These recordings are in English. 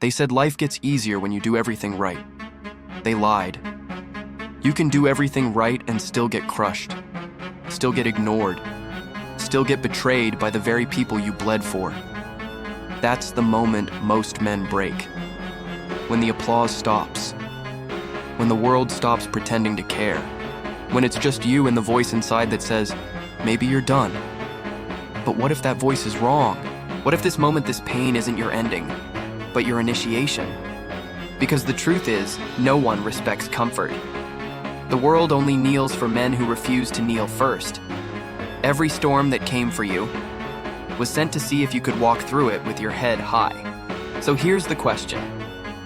They said life gets easier when you do everything right. They lied. You can do everything right and still get crushed, still get ignored, still get betrayed by the very people you bled for. That's the moment most men break. When the applause stops. When the world stops pretending to care. When it's just you and the voice inside that says, maybe you're done. But what if that voice is wrong? What if this moment, this pain isn't your ending, but your initiation? Because the truth is, no one respects comfort. The world only kneels for men who refuse to kneel first. Every storm that came for you was sent to see if you could walk through it with your head high. So here's the question.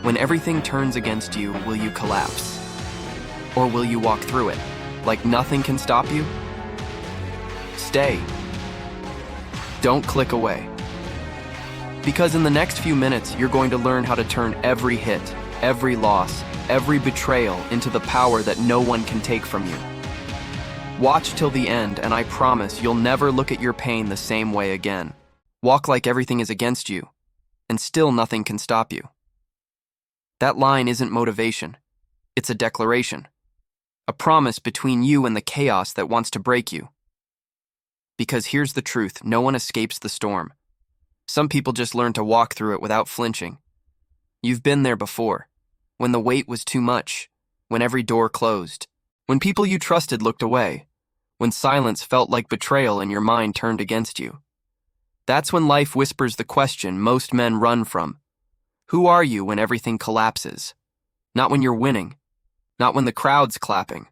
When everything turns against you, will you collapse? Or will you walk through it, like nothing can stop you? Stay. Don't click away. Because in the next few minutes, you're going to learn how to turn every hit, every loss, every betrayal into the power that no one can take from you. Watch till the end, and I promise you'll never look at your pain the same way again. Walk like everything is against you, and still nothing can stop you. That line isn't motivation. It's a declaration. A promise between you and the chaos that wants to break you. Because here's the truth, no one escapes the storm. Some people just learn to walk through it without flinching. You've been there before, when the weight was too much, when every door closed, when people you trusted looked away, when silence felt like betrayal and your mind turned against you. That's when life whispers the question most men run from. Who are you when everything collapses? Not when you're winning, not when the crowd's clapping,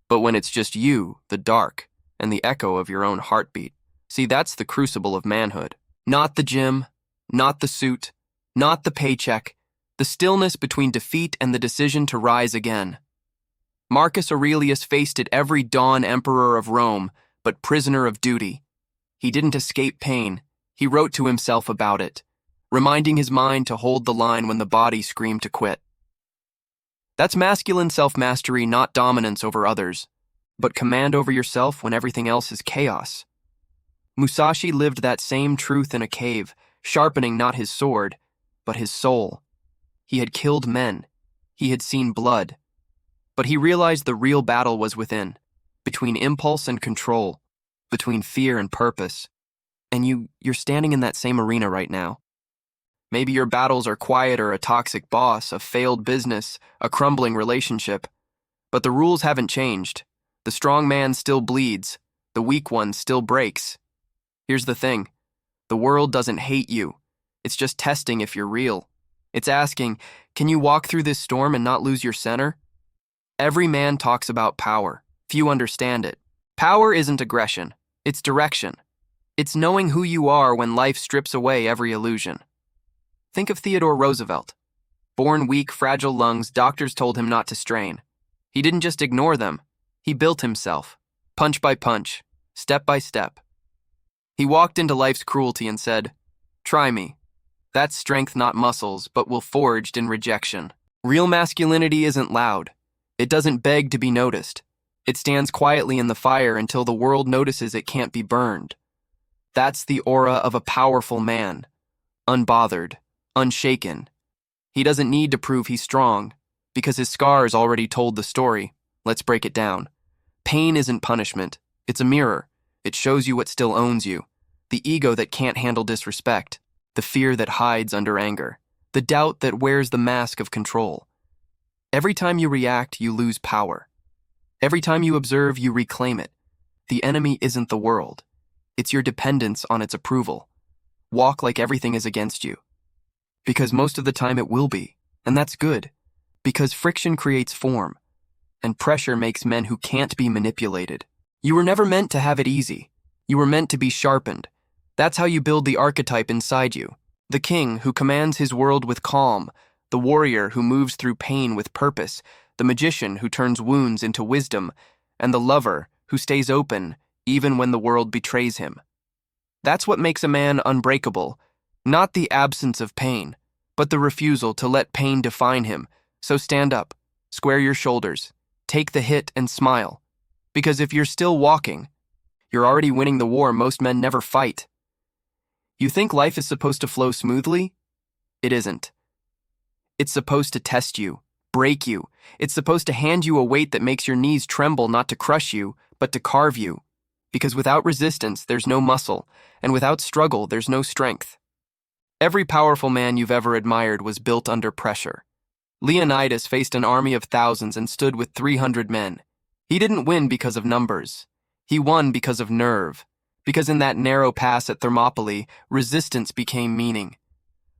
but when it's just you, the dark, and the echo of your own heartbeat. See, that's the crucible of manhood. Not the gym, not the suit, not the paycheck, the stillness between defeat and the decision to rise again. Marcus Aurelius faced it, every dawn emperor of Rome, but prisoner of duty. He didn't escape pain. He wrote to himself about it, reminding his mind to hold the line when the body screamed to quit. That's masculine self-mastery, not dominance over others, but command over yourself when everything else is chaos. Musashi lived that same truth in a cave, sharpening not his sword, but his soul. He had killed men. He had seen blood. But he realized the real battle was within, between impulse and control, between fear and purpose. And you're standing in that same arena right now. Maybe your battles are quieter, a toxic boss, a failed business, a crumbling relationship. But the rules haven't changed. The strong man still bleeds. The weak one still breaks. Here's the thing. The world doesn't hate you. It's just testing if you're real. It's asking, can you walk through this storm and not lose your center? Every man talks about power. Few understand it. Power isn't aggression. It's direction. It's knowing who you are when life strips away every illusion. Think of Theodore Roosevelt. Born weak, fragile lungs, doctors told him not to strain. He didn't just ignore them. He built himself, punch by punch, step by step. He walked into life's cruelty and said, try me. That's strength, not muscles, but will forged in rejection. Real masculinity isn't loud. It doesn't beg to be noticed. It stands quietly in the fire until the world notices it can't be burned. That's the aura of a powerful man. Unbothered, unshaken. He doesn't need to prove he's strong, because his scars already told the story. Let's break it down. Pain isn't punishment. It's a mirror. It shows you what still owns you. The ego that can't handle disrespect. The fear that hides under anger. The doubt that wears the mask of control. Every time you react, you lose power. Every time you observe, you reclaim it. The enemy isn't the world. It's your dependence on its approval. Walk like everything is against you. Because most of the time it will be, and that's good. Because friction creates form, and pressure makes men who can't be manipulated. You were never meant to have it easy. You were meant to be sharpened. That's how you build the archetype inside you. The king who commands his world with calm, the warrior who moves through pain with purpose, the magician who turns wounds into wisdom, and the lover who stays open even when the world betrays him. That's what makes a man unbreakable, not the absence of pain, but the refusal to let pain define him. So stand up, square your shoulders, take the hit and smile. Because if you're still walking, you're already winning the war most men never fight. You think life is supposed to flow smoothly? It isn't. It's supposed to test you, break you. It's supposed to hand you a weight that makes your knees tremble, not to crush you, but to carve you. Because without resistance, there's no muscle, and without struggle, there's no strength. Every powerful man you've ever admired was built under pressure. Leonidas faced an army of thousands and stood with 300 men. He didn't win because of numbers. He won because of nerve. Because in that narrow pass at Thermopylae, resistance became meaning.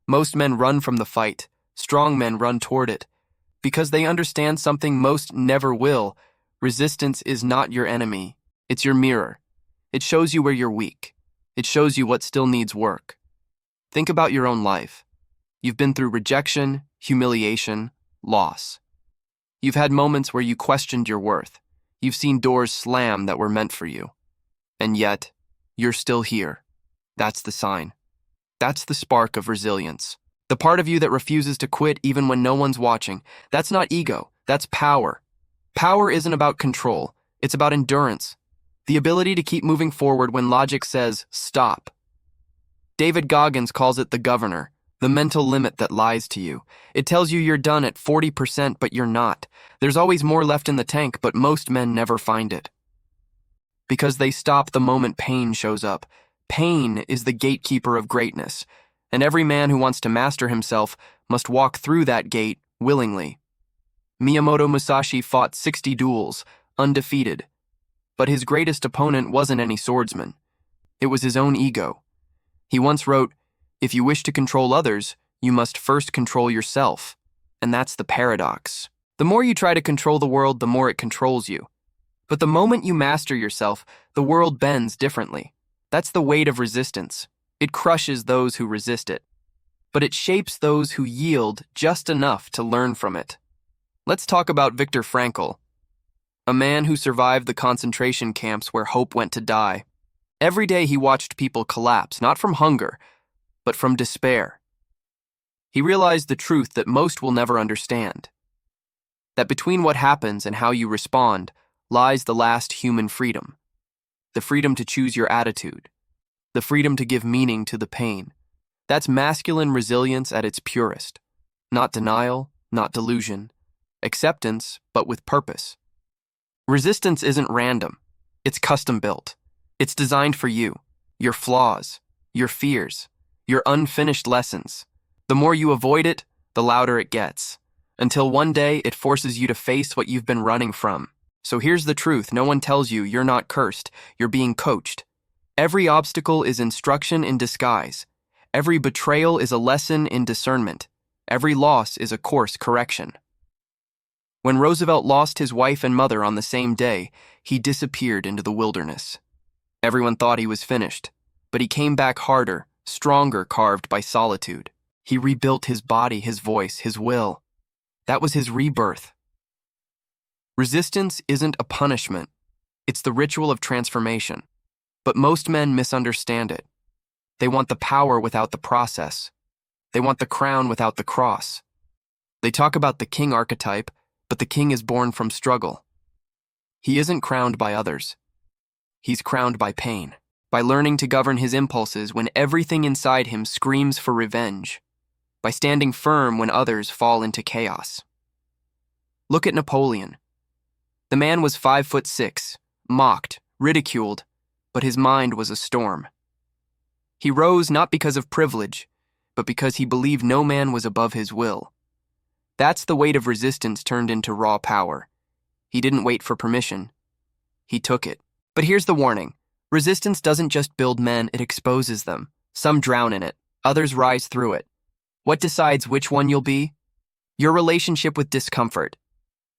Most men run from the fight. Strong men run toward it. Because they understand something most never will. Resistance is not your enemy. It's your mirror. It shows you where you're weak. It shows you what still needs work. Think about your own life. You've been through rejection, humiliation, loss. You've had moments where you questioned your worth. You've seen doors slam that were meant for you. And yet, you're still here. That's the sign. That's the spark of resilience. The part of you that refuses to quit even when no one's watching. That's not ego. That's power. Power isn't about control. It's about endurance. The ability to keep moving forward when logic says, stop. David Goggins calls it the governor, the mental limit that lies to you. It tells you you're done at 40%, but you're not. There's always more left in the tank, but most men never find it. Because they stop the moment pain shows up. Pain is the gatekeeper of greatness, and every man who wants to master himself must walk through that gate willingly. Miyamoto Musashi fought 60 duels, undefeated. But his greatest opponent wasn't any swordsman. It was his own ego. He once wrote, "If you wish to control others, you must first control yourself." And that's the paradox. The more you try to control the world, the more it controls you. But the moment you master yourself, the world bends differently. That's the weight of resistance. It crushes those who resist it. But it shapes those who yield just enough to learn from it. Let's talk about Viktor Frankl, a man who survived the concentration camps where hope went to die. Every day he watched people collapse, not from hunger, but from despair. He realized the truth that most will never understand. That between what happens and how you respond lies the last human freedom. The freedom to choose your attitude. The freedom to give meaning to the pain. That's masculine resilience at its purest. Not denial, not delusion. Acceptance, but with purpose. Resistance isn't random. It's custom built. It's designed for you, your flaws, your fears, your unfinished lessons. The more you avoid it, the louder it gets, until one day it forces you to face what you've been running from. So here's the truth. No one tells you you're not cursed. You're being coached. Every obstacle is instruction in disguise. Every betrayal is a lesson in discernment. Every loss is a course correction. When Roosevelt lost his wife and mother on the same day, he disappeared into the wilderness. Everyone thought he was finished, but he came back harder, stronger, carved by solitude. He rebuilt his body, his voice, his will. That was his rebirth. Resistance isn't a punishment. It's the ritual of transformation. But most men misunderstand it. They want the power without the process. They want the crown without the cross. They talk about the king archetype, but the king is born from struggle. He isn't crowned by others. He's crowned by pain, by learning to govern his impulses when everything inside him screams for revenge, by standing firm when others fall into chaos. Look at Napoleon. The man was 5'6", mocked, ridiculed, but his mind was a storm. He rose not because of privilege, but because he believed no man was above his will. That's the weight of resistance turned into raw power. He didn't wait for permission. He took it. But here's the warning. Resistance doesn't just build men, it exposes them. Some drown in it. Others rise through it. What decides which one you'll be? Your relationship with discomfort.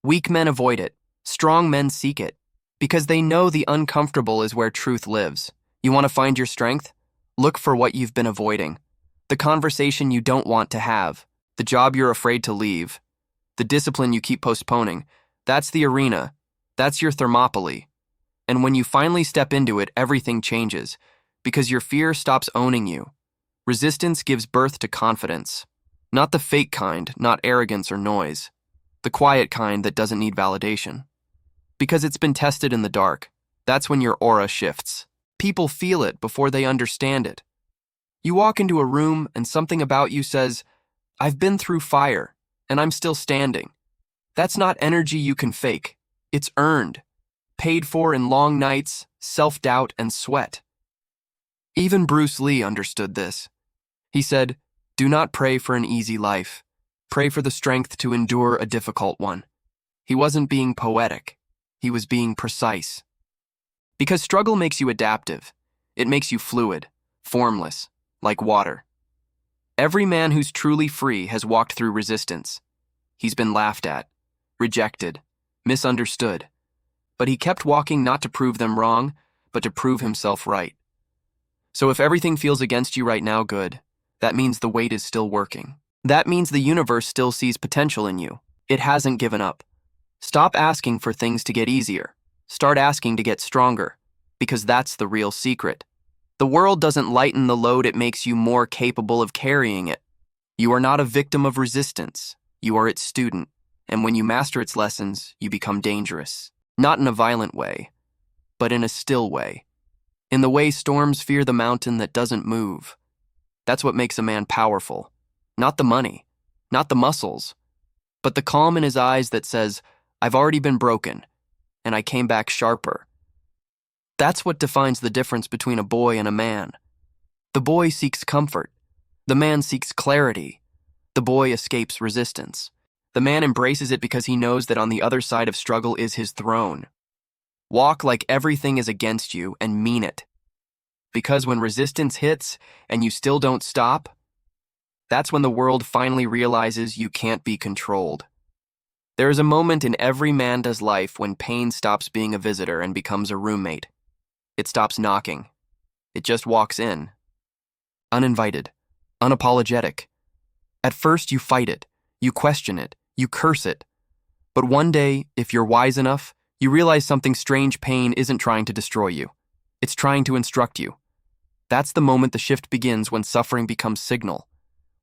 Weak men avoid it. Strong men seek it. Because they know the uncomfortable is where truth lives. You want to find your strength? Look for what you've been avoiding. The conversation you don't want to have. The job you're afraid to leave. The discipline you keep postponing. That's the arena. That's your Thermopylae. And when you finally step into it, everything changes. Because your fear stops owning you. Resistance gives birth to confidence. Not the fake kind, not arrogance or noise. The quiet kind that doesn't need validation. Because it's been tested in the dark. That's when your aura shifts. People feel it before they understand it. You walk into a room and something about you says, "I've been through fire. and I'm still standing. That's not energy you can fake. It's earned, paid for in long nights, self-doubt, and sweat. Even Bruce Lee understood this. He said, "Do not pray for an easy life. Pray for the strength to endure a difficult one." He wasn't being poetic. He was being precise. Because struggle makes you adaptive. It makes you fluid, formless, like water. Every man who's truly free has walked through resistance. He's been laughed at, rejected, misunderstood. But he kept walking not to prove them wrong, but to prove himself right. So if everything feels against you right now, good. That means the weight is still working. That means the universe still sees potential in you. It hasn't given up. Stop asking for things to get easier. Start asking to get stronger, because that's the real secret. The world doesn't lighten the load, it makes you more capable of carrying it. You are not a victim of resistance. You are its student, and when you master its lessons, you become dangerous. Not in a violent way, but in a still way. In the way storms fear the mountain that doesn't move. That's what makes a man powerful. Not the money, not the muscles, but the calm in his eyes that says, "I've already been broken, and I came back sharper." That's what defines the difference between a boy and a man. The boy seeks comfort. The man seeks clarity. The boy escapes resistance. The man embraces it because he knows that on the other side of struggle is his throne. Walk like everything is against you and mean it. Because when resistance hits and you still don't stop, that's when the world finally realizes you can't be controlled. There is a moment in every man's life when pain stops being a visitor and becomes a roommate. It stops knocking. It just walks in. Uninvited, unapologetic. At first you fight it, you question it, you curse it. But one day, if you're wise enough, you realize something strange. Pain isn't trying to destroy you. It's trying to instruct you. That's the moment the shift begins, when suffering becomes signal.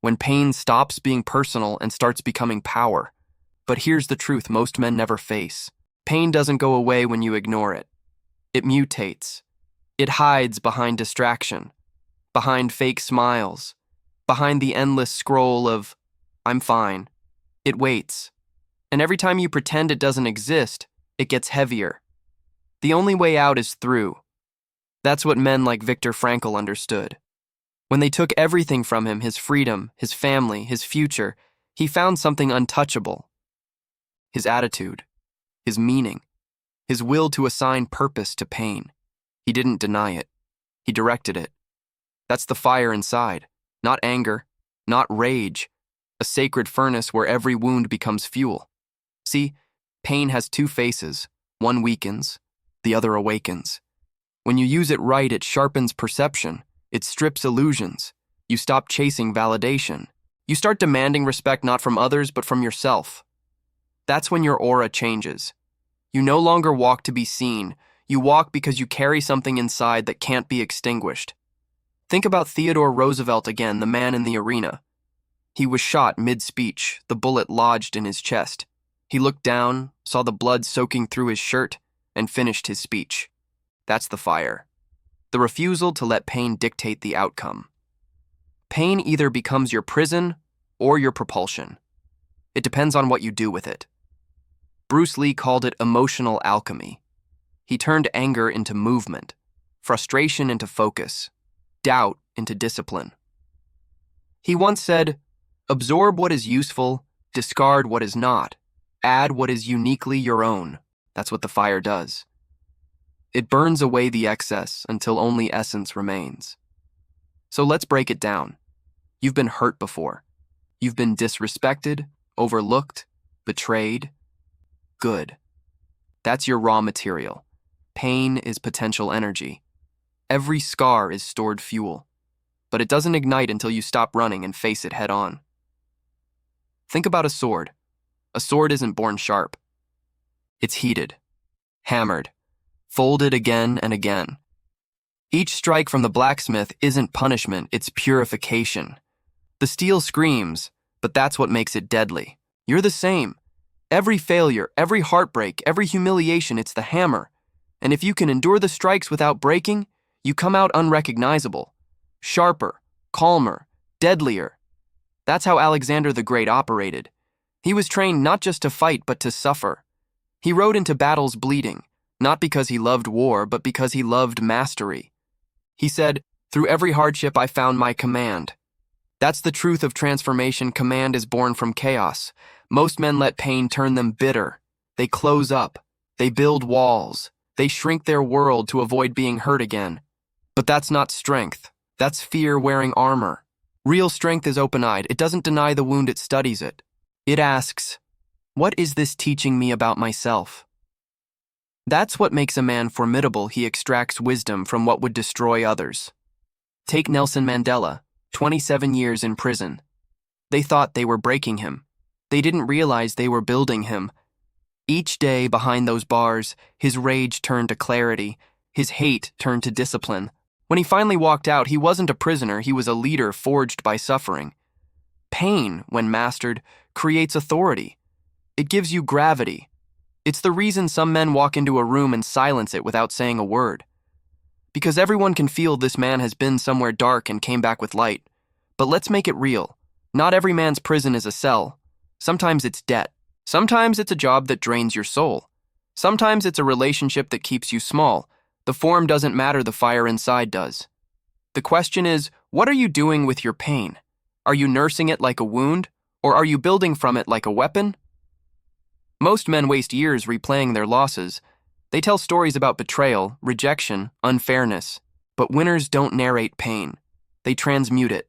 When pain stops being personal and starts becoming power. But here's the truth most men never face. Pain doesn't go away when you ignore it. It mutates. It hides behind distraction, behind fake smiles, behind the endless scroll of, "I'm fine." It waits. And every time you pretend it doesn't exist, it gets heavier. The only way out is through. That's what men like Viktor Frankl understood. When they took everything from him, his freedom, his family, his future, he found something untouchable. His attitude, his meaning, his will to assign purpose to pain. He didn't deny it. He directed it. That's the fire inside, not anger, not rage, a sacred furnace where every wound becomes fuel. See, pain has two faces. One weakens, the other awakens. When you use it right, it sharpens perception. It strips illusions. You stop chasing validation. You start demanding respect not from others, but from yourself. That's when your aura changes. You no longer walk to be seen. You walk because you carry something inside that can't be extinguished. Think about Theodore Roosevelt again, the man in the arena. He was shot mid-speech, the bullet lodged in his chest. He looked down, saw the blood soaking through his shirt, and finished his speech. That's the fire. The refusal to let pain dictate the outcome. Pain either becomes your prison or your propulsion. It depends on what you do with it. Bruce Lee called it emotional alchemy. He turned anger into movement, frustration into focus, doubt into discipline. He once said, "Absorb what is useful, discard what is not, add what is uniquely your own." That's what the fire does. It burns away the excess until only essence remains. So let's break it down. You've been hurt before. You've been disrespected, overlooked, betrayed. Good. That's your raw material. Pain is potential energy. Every scar is stored fuel, but it doesn't ignite until you stop running and face it head on. Think about a sword. A sword isn't born sharp. It's heated, hammered, folded again and again. Each strike from the blacksmith isn't punishment, it's purification. The steel screams, but that's what makes it deadly. You're the same. Every failure, every heartbreak, every humiliation, it's the hammer. And if you can endure the strikes without breaking, you come out unrecognizable, sharper, calmer, deadlier. That's how Alexander the Great operated. He was trained not just to fight but to suffer. He rode into battles bleeding, not because he loved war, but because he loved mastery. He said, "Through every hardship I found my command." That's the truth of transformation. Command is born from chaos. Most men let pain turn them bitter. They close up. They build walls. They shrink their world to avoid being hurt again. But that's not strength. That's fear wearing armor. Real strength is open-eyed. It doesn't deny the wound, it studies it. It asks, what is this teaching me about myself? That's what makes a man formidable. He extracts wisdom from what would destroy others. Take Nelson Mandela, 27 years in prison. They thought they were breaking him. They didn't realize they were building him. Each day behind those bars, his rage turned to clarity. His hate turned to discipline. When he finally walked out, he wasn't a prisoner, he was a leader forged by suffering. Pain, when mastered, creates authority. It gives you gravity. It's the reason some men walk into a room and silence it without saying a word. Because everyone can feel this man has been somewhere dark and came back with light. But let's make it real. Not every man's prison is a cell. Sometimes it's debt. Sometimes it's a job that drains your soul. Sometimes it's a relationship that keeps you small. The form doesn't matter, the fire inside does. The question is, what are you doing with your pain? Are you nursing it like a wound, or are you building from it like a weapon? Most men waste years replaying their losses. They tell stories about betrayal, rejection, unfairness. But winners don't narrate pain. They transmute it.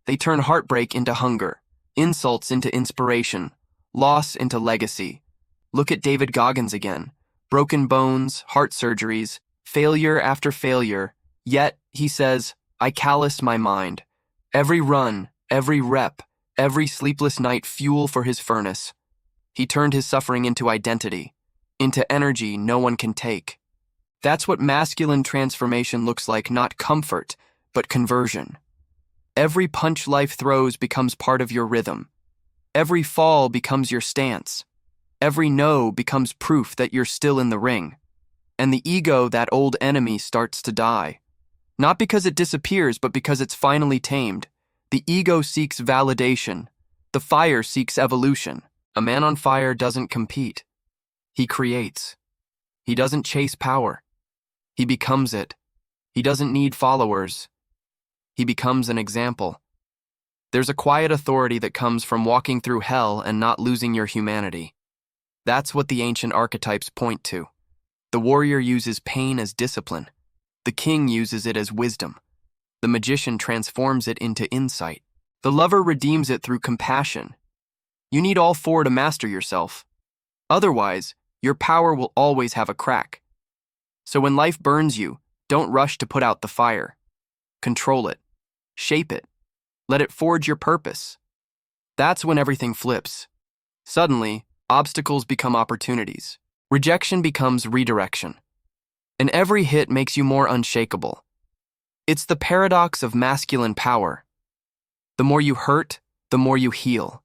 They turn heartbreak into hunger, insults into inspiration, loss into legacy. Look at David Goggins again. Broken bones, heart surgeries, failure after failure. Yet, he says, I callous my mind. Every run, every rep, every sleepless night fuel for his furnace. He turned his suffering into identity, into energy no one can take. That's what masculine transformation looks like, not comfort, but conversion. Every punch life throws becomes part of your rhythm. Every fall becomes your stance. Every no becomes proof that you're still in the ring. And the ego, that old enemy, starts to die. Not because it disappears, but because it's finally tamed. The ego seeks validation. The fire seeks evolution. A man on fire doesn't compete. He creates. He doesn't chase power. He becomes it. He doesn't need followers. He becomes an example. There's a quiet authority that comes from walking through hell and not losing your humanity. That's what the ancient archetypes point to. The warrior uses pain as discipline. The king uses it as wisdom. The magician transforms it into insight. The lover redeems it through compassion. You need all four to master yourself. Otherwise, your power will always have a crack. So when life burns you, don't rush to put out the fire. Control it. Shape it. Let it forge your purpose. That's when everything flips. Suddenly, obstacles become opportunities. Rejection becomes redirection. And every hit makes you more unshakable. It's the paradox of masculine power. The more you hurt, the more you heal.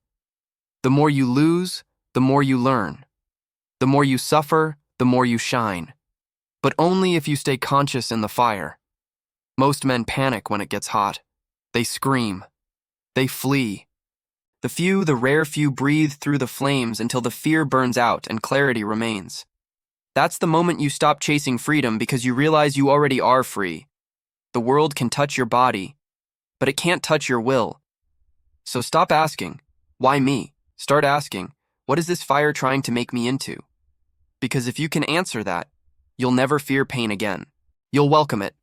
The more you lose, the more you learn. The more you suffer, the more you shine. But only if you stay conscious in the fire. Most men panic when it gets hot. They scream. They flee. The rare few breathe through the flames until the fear burns out and clarity remains. That's the moment you stop chasing freedom because you realize you already are free. The world can touch your body, but it can't touch your will. So stop asking, why me? Start asking, what is this fire trying to make me into? Because if you can answer that, you'll never fear pain again. You'll welcome it.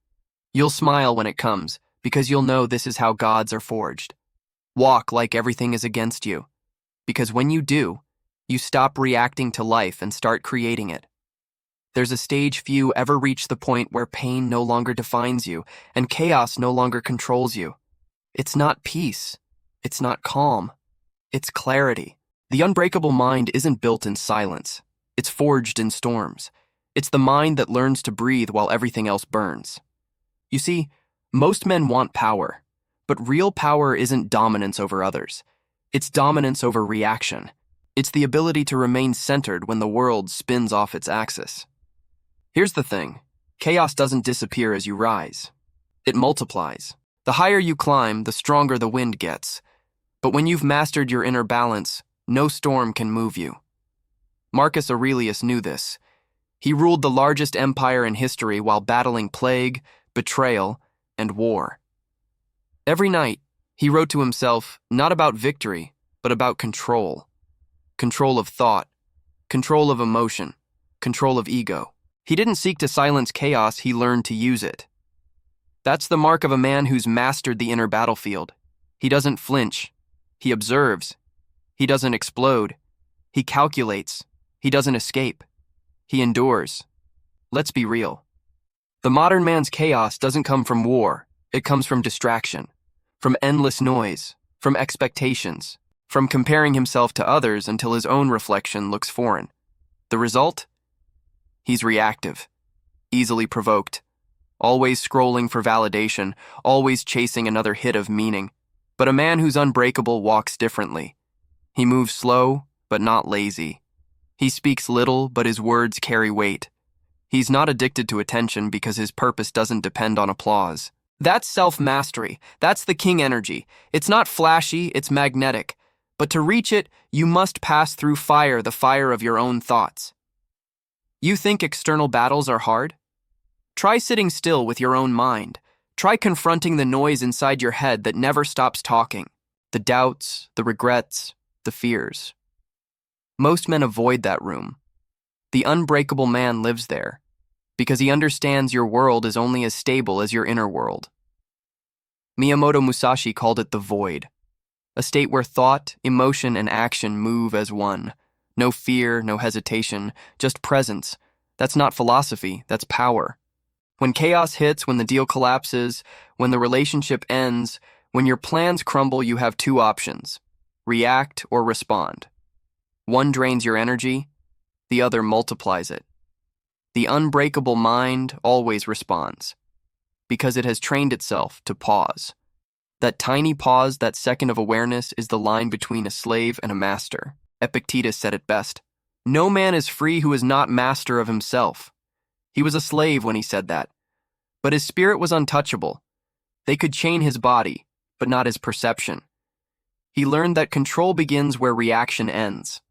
You'll smile when it comes, because you'll know this is how gods are forged. Walk like everything is against you, because when you do, you stop reacting to life and start creating it. There's a stage few ever reach, the point where pain no longer defines you and chaos no longer controls you. It's not peace. It's not calm. It's clarity. The unbreakable mind isn't built in silence. It's forged in storms. It's the mind that learns to breathe while everything else burns. You see, most men want power, but real power isn't dominance over others. It's dominance over reaction. It's the ability to remain centered when the world spins off its axis. Here's the thing. Chaos doesn't disappear as you rise. It multiplies. The higher you climb, the stronger the wind gets. But when you've mastered your inner balance, No storm can move you. Marcus Aurelius knew this. He ruled the largest empire in history while battling plague, betrayal, and war. Every night, he wrote to himself not about victory, but about control. Control of thought, control of emotion, control of ego. He didn't seek to silence chaos, he learned to use it. That's the mark of a man who's mastered the inner battlefield. He doesn't flinch. He observes. He doesn't explode. He calculates. He doesn't escape. He endures. Let's be real. The modern man's chaos doesn't come from war. It comes from distraction, from endless noise, from expectations, from comparing himself to others until his own reflection looks foreign. The result? He's reactive, easily provoked, always scrolling for validation, always chasing another hit of meaning. But a man who's unbreakable walks differently. He moves slow, but not lazy. He speaks little, but his words carry weight. He's not addicted to attention because his purpose doesn't depend on applause. That's self-mastery. That's the king energy. It's not flashy, it's magnetic. But to reach it, you must pass through fire, the fire of your own thoughts. You think external battles are hard? Try sitting still with your own mind. Try confronting the noise inside your head that never stops talking. The doubts, the regrets, the fears. Most men avoid that room. The unbreakable man lives there because he understands your world is only as stable as your inner world. Miyamoto Musashi called it the void, a state where thought, emotion, and action move as one. No fear, no hesitation, just presence. That's not philosophy, that's power. When chaos hits, when the deal collapses, when the relationship ends, when your plans crumble, you have two options: react or respond. One drains your energy, the other multiplies it. The unbreakable mind always responds, because it has trained itself to pause. That tiny pause, that second of awareness, is the line between a slave and a master. Epictetus said it best. No man is free who is not master of himself. He was a slave when he said that. But his spirit was untouchable. They could chain his body, but not his perception. He learned that control begins where reaction ends.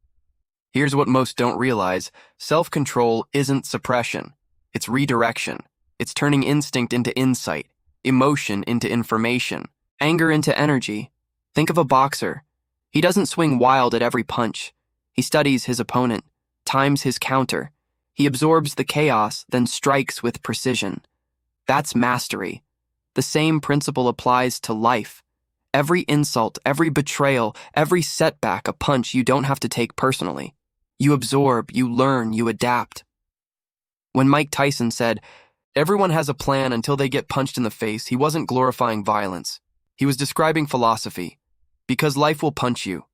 Here's what most don't realize. Self-control isn't suppression. It's redirection. It's turning instinct into insight, emotion into information, anger into energy. Think of a boxer. He doesn't swing wild at every punch. He studies his opponent, times his counter. He absorbs the chaos, then strikes with precision. That's mastery. The same principle applies to life. Every insult, every betrayal, every setback, a punch you don't have to take personally. You absorb, you learn, you adapt. When Mike Tyson said, "Everyone has a plan until they get punched in the face," he wasn't glorifying violence. He was describing philosophy. Because life will punch you,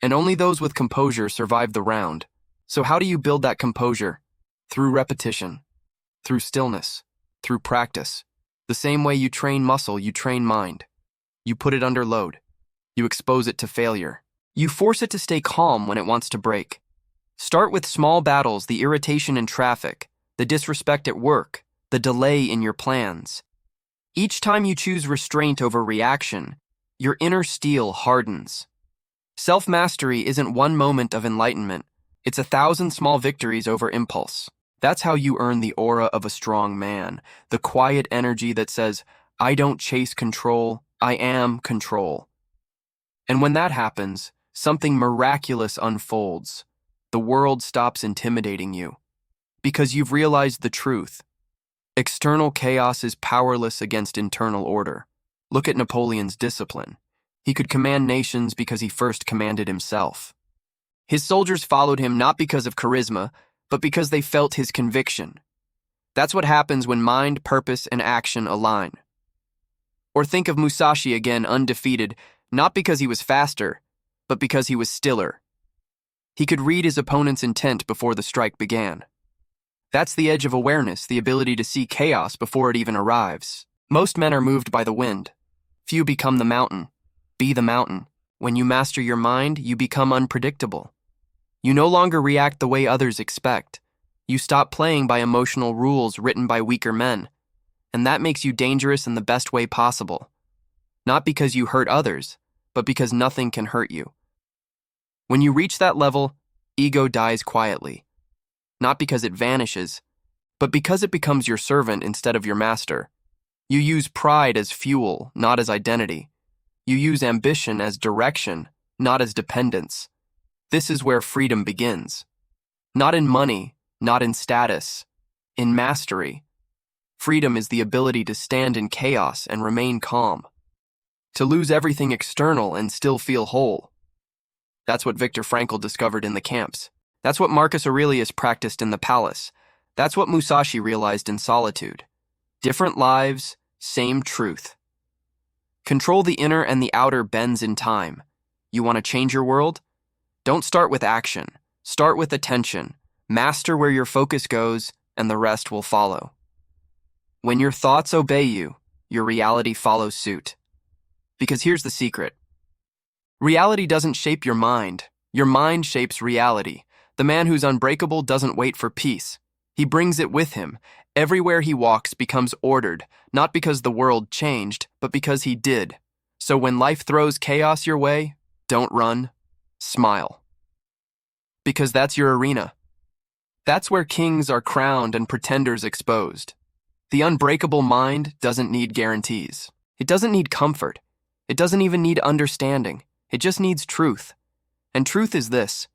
and only those with composure survive the round. So how do you build that composure? Through repetition, through stillness, through practice. The same way you train muscle, you train mind. You put it under load. You expose it to failure. You force it to stay calm when it wants to break. Start with small battles, the irritation in traffic, the disrespect at work, the delay in your plans. Each time you choose restraint over reaction, your inner steel hardens. Self-mastery isn't one moment of enlightenment. It's 1,000 small victories over impulse. That's how you earn the aura of a strong man, the quiet energy that says, "I don't chase control, I am control." And when that happens, something miraculous unfolds. The world stops intimidating you. Because you've realized the truth. External chaos is powerless against internal order. Look at Napoleon's discipline. He could command nations because he first commanded himself. His soldiers followed him not because of charisma, but because they felt his conviction. That's what happens when mind, purpose, and action align. Or think of Musashi again, undefeated, not because he was faster, but because he was stiller. He could read his opponent's intent before the strike began. That's the edge of awareness, the ability to see chaos before it even arrives. Most men are moved by the wind. Few become the mountain. Be the mountain. When you master your mind, you become unpredictable. You no longer react the way others expect. You stop playing by emotional rules written by weaker men. And that makes you dangerous in the best way possible. Not because you hurt others, but because nothing can hurt you. When you reach that level, ego dies quietly. Not because it vanishes, but because it becomes your servant instead of your master. You use pride as fuel, not as identity. You use ambition as direction, not as dependence. This is where freedom begins. Not in money, not in status, in mastery. Freedom is the ability to stand in chaos and remain calm. To lose everything external and still feel whole. That's what Viktor Frankl discovered in the camps. That's what Marcus Aurelius practiced in the palace. That's what Musashi realized in solitude. Different lives, same truth. Control the inner and the outer bends in time. You want to change your world? Don't start with action. Start with attention. Master where your focus goes, and the rest will follow. When your thoughts obey you, your reality follows suit. Because here's the secret. Reality doesn't shape your mind shapes reality. The man who's unbreakable doesn't wait for peace. He brings it with him. Everywhere he walks becomes ordered, not because the world changed, but because he did. So when life throws chaos your way, don't run, smile. Because that's your arena. That's where kings are crowned and pretenders exposed. The unbreakable mind doesn't need guarantees. It doesn't need comfort. It doesn't even need understanding. It just needs truth. And truth is this.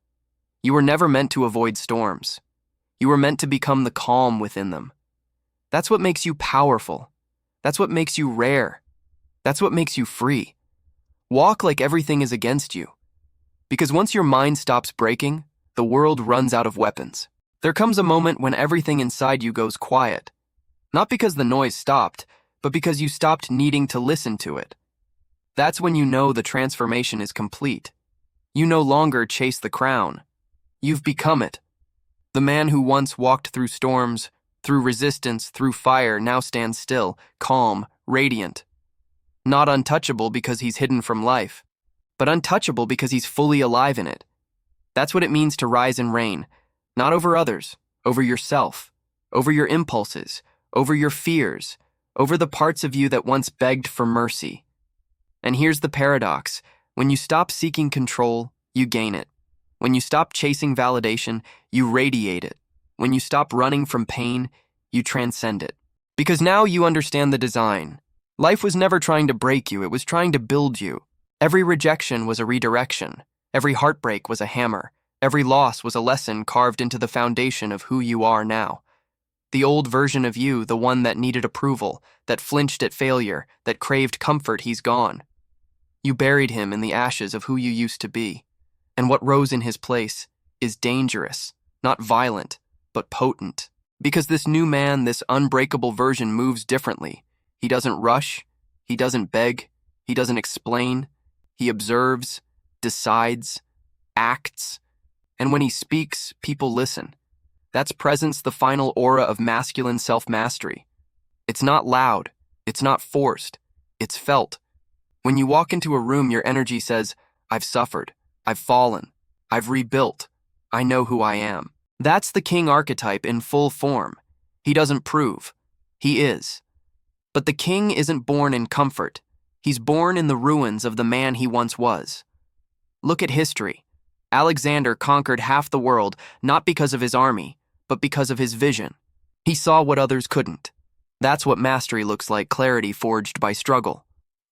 You were never meant to avoid storms. You were meant to become the calm within them. That's what makes you powerful. That's what makes you rare. That's what makes you free. Walk like everything is against you. Because once your mind stops breaking, the world runs out of weapons. There comes a moment when everything inside you goes quiet. Not because the noise stopped, but because you stopped needing to listen to it. That's when you know the transformation is complete. You no longer chase the crown. You've become it. The man who once walked through storms, through resistance, through fire, now stands still, calm, radiant. Not untouchable because he's hidden from life, but untouchable because he's fully alive in it. That's what it means to rise and reign, not over others, over yourself, over your impulses, over your fears, over the parts of you that once begged for mercy. And here's the paradox. When you stop seeking control, you gain it. When you stop chasing validation, you radiate it. When you stop running from pain, you transcend it. Because now you understand the design. Life was never trying to break you, it was trying to build you. Every rejection was a redirection. Every heartbreak was a hammer. Every loss was a lesson carved into the foundation of who you are now. The old version of you, the one that needed approval, that flinched at failure, that craved comfort, he's gone. You buried him in the ashes of who you used to be. And what rose in his place is dangerous, not violent, but potent. Because this new man, this unbreakable version moves differently. He doesn't rush, he doesn't beg, he doesn't explain. He observes, decides, acts. And when he speaks, people listen. That's presence, the final aura of masculine self-mastery. It's not loud, it's not forced, it's felt. When you walk into a room, your energy says, I've suffered, I've fallen, I've rebuilt, I know who I am. That's the king archetype in full form. He doesn't prove, he is. But the king isn't born in comfort. He's born in the ruins of the man he once was. Look at history. Alexander conquered half the world, not because of his army, but because of his vision. He saw what others couldn't. That's what mastery looks like, clarity forged by struggle.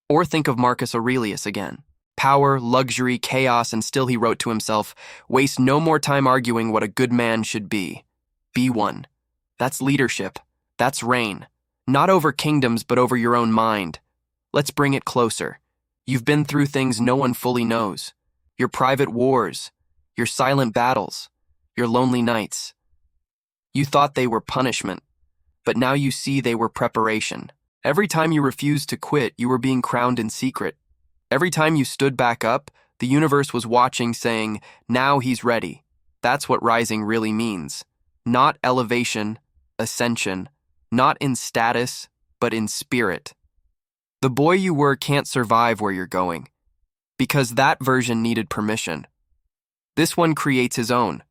Or think of Marcus Aurelius again. Power, luxury, chaos, and still he wrote to himself, waste no more time arguing what a good man should be. Be one. That's leadership. That's reign. Not over kingdoms, but over your own mind. Let's bring it closer. You've been through things no one fully knows. Your private wars, your silent battles, your lonely nights. You thought they were punishment, but now you see they were preparation. Every time you refused to quit, you were being crowned in secret. Every time you stood back up, the universe was watching, saying, now he's ready. That's what rising really means. Not elevation, ascension, not in status, but in spirit. The boy you were can't survive where you're going, because that version needed permission. This one creates his own.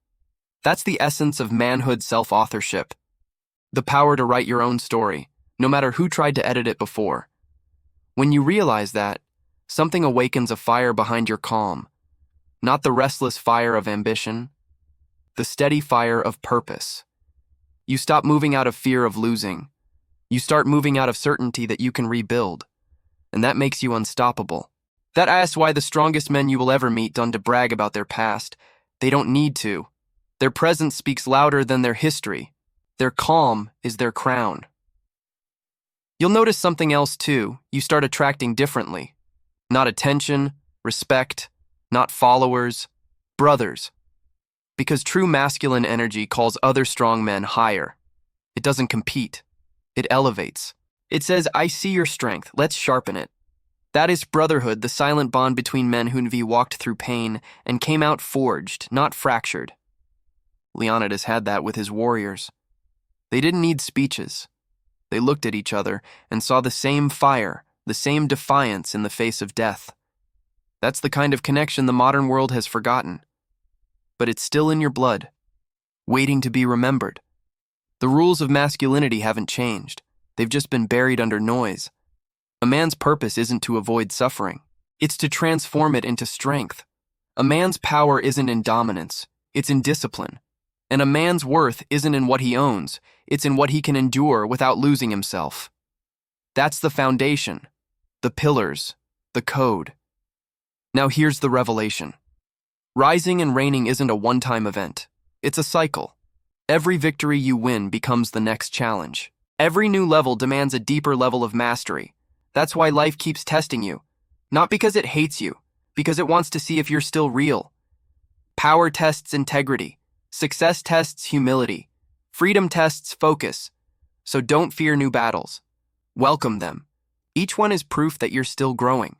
That's the essence of manhood self-authorship. The power to write your own story, no matter who tried to edit it before. When you realize that, something awakens a fire behind your calm. Not the restless fire of ambition, the steady fire of purpose. You stop moving out of fear of losing. You start moving out of certainty that you can rebuild, and that makes you unstoppable. That's why the strongest men you will ever meet don't to brag about their past. They don't need to. Their presence speaks louder than their history. Their calm is their crown. You'll notice something else too. You start attracting differently. Not attention, respect, not followers, brothers. Because true masculine energy calls other strong men higher. It doesn't compete. It elevates. It says, I see your strength, let's sharpen it. That is brotherhood, the silent bond between men who walked through pain and came out forged, not fractured. Leonidas had that with his warriors. They didn't need speeches. They looked at each other and saw the same fire, the same defiance in the face of death. That's the kind of connection the modern world has forgotten. But it's still in your blood, waiting to be remembered. The rules of masculinity haven't changed. They've just been buried under noise. A man's purpose isn't to avoid suffering. It's to transform it into strength. A man's power isn't in dominance. It's in discipline. And a man's worth isn't in what he owns. It's in what he can endure without losing himself. That's the foundation, the pillars, the code. Now here's the revelation. Rising and reigning isn't a one-time event. It's a cycle. Every victory you win becomes the next challenge. Every new level demands a deeper level of mastery. That's why life keeps testing you. Not because it hates you, because it wants to see if you're still real. Power tests integrity. Success tests humility. Freedom tests focus. So don't fear new battles. Welcome them. Each one is proof that you're still growing,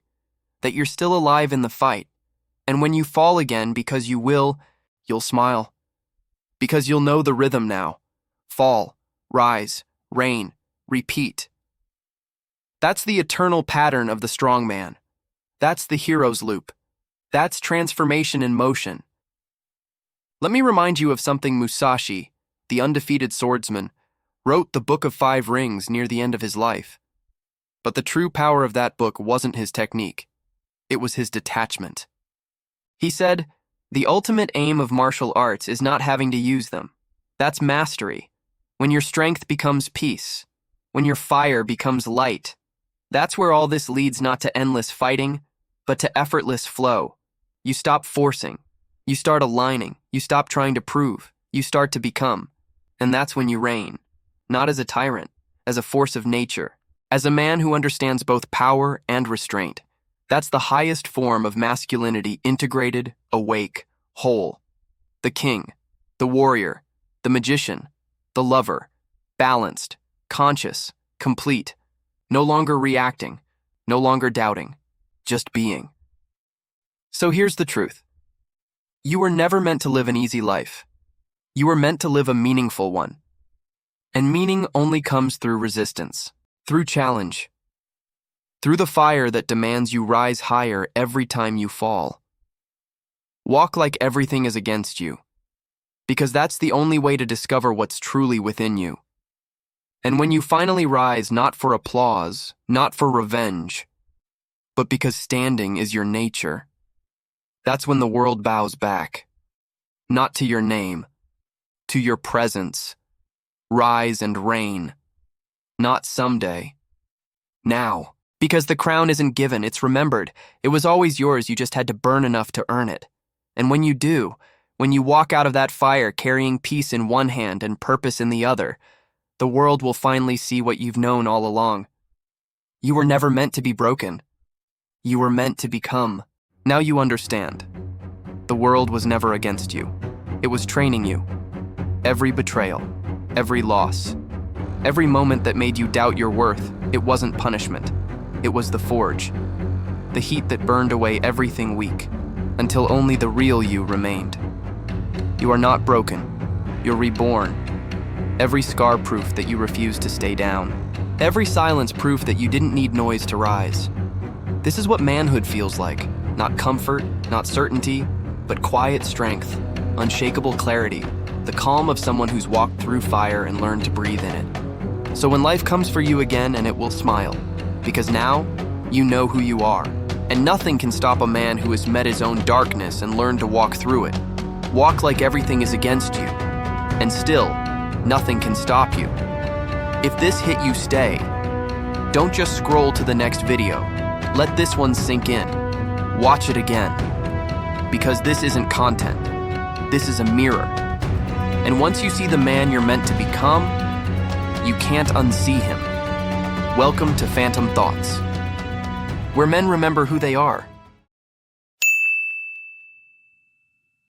that you're still alive in the fight. And when you fall again, because you will, you'll smile. Because you'll know the rhythm now. Fall, rise, reign, repeat. That's the eternal pattern of the strong man. That's the hero's loop. That's transformation in motion. Let me remind you of something Musashi, the undefeated swordsman, wrote the Book of Five Rings near the end of his life. But the true power of that book wasn't his technique. It was his detachment. He said, the ultimate aim of martial arts is not having to use them. That's mastery. When your strength becomes peace. When your fire becomes light. That's where all this leads not to endless fighting, but to effortless flow. You stop forcing. You start aligning. You stop trying to prove. You start to become. And that's when you reign. Not as a tyrant, as a force of nature. As a man who understands both power and restraint. That's the highest form of masculinity, integrated, awake, whole. The king, the warrior, the magician, the lover, balanced, conscious, complete, no longer reacting, no longer doubting, just being. So here's the truth. You were never meant to live an easy life. You were meant to live a meaningful one. And meaning only comes through resistance, through challenge, through the fire that demands you rise higher every time you fall. Walk like everything is against you, because that's the only way to discover what's truly within you. And when you finally rise, not for applause, not for revenge, but because standing is your nature, that's when the world bows back. Not to your name, to your presence. Rise and reign. Not someday. Now. Because the crown isn't given, it's remembered. It was always yours, you just had to burn enough to earn it. And when you do, when you walk out of that fire carrying peace in one hand and purpose in the other, the world will finally see what you've known all along. You were never meant to be broken. You were meant to become. Now you understand. The world was never against you. It was training you. Every betrayal, every loss, every moment that made you doubt your worth, it wasn't punishment. It was the forge, the heat that burned away everything weak, until only the real you remained. You are not broken. You're reborn. Every scar proof that you refused to stay down. Every silence proof that you didn't need noise to rise. This is what manhood feels like. Not comfort, not certainty, but quiet strength, unshakable clarity, the calm of someone who's walked through fire and learned to breathe in it. So when life comes for you again, and it will smile, because now you know who you are. And nothing can stop a man who has met his own darkness and learned to walk through it. Walk like everything is against you, and still, nothing can stop you. If this hit you, stay. Don't just scroll to the next video. Let this one sink in. Watch it again. Because this isn't content. This is a mirror. And once you see the man you're meant to become, you can't unsee him. Welcome to Phantom Thoughts, where men remember who they are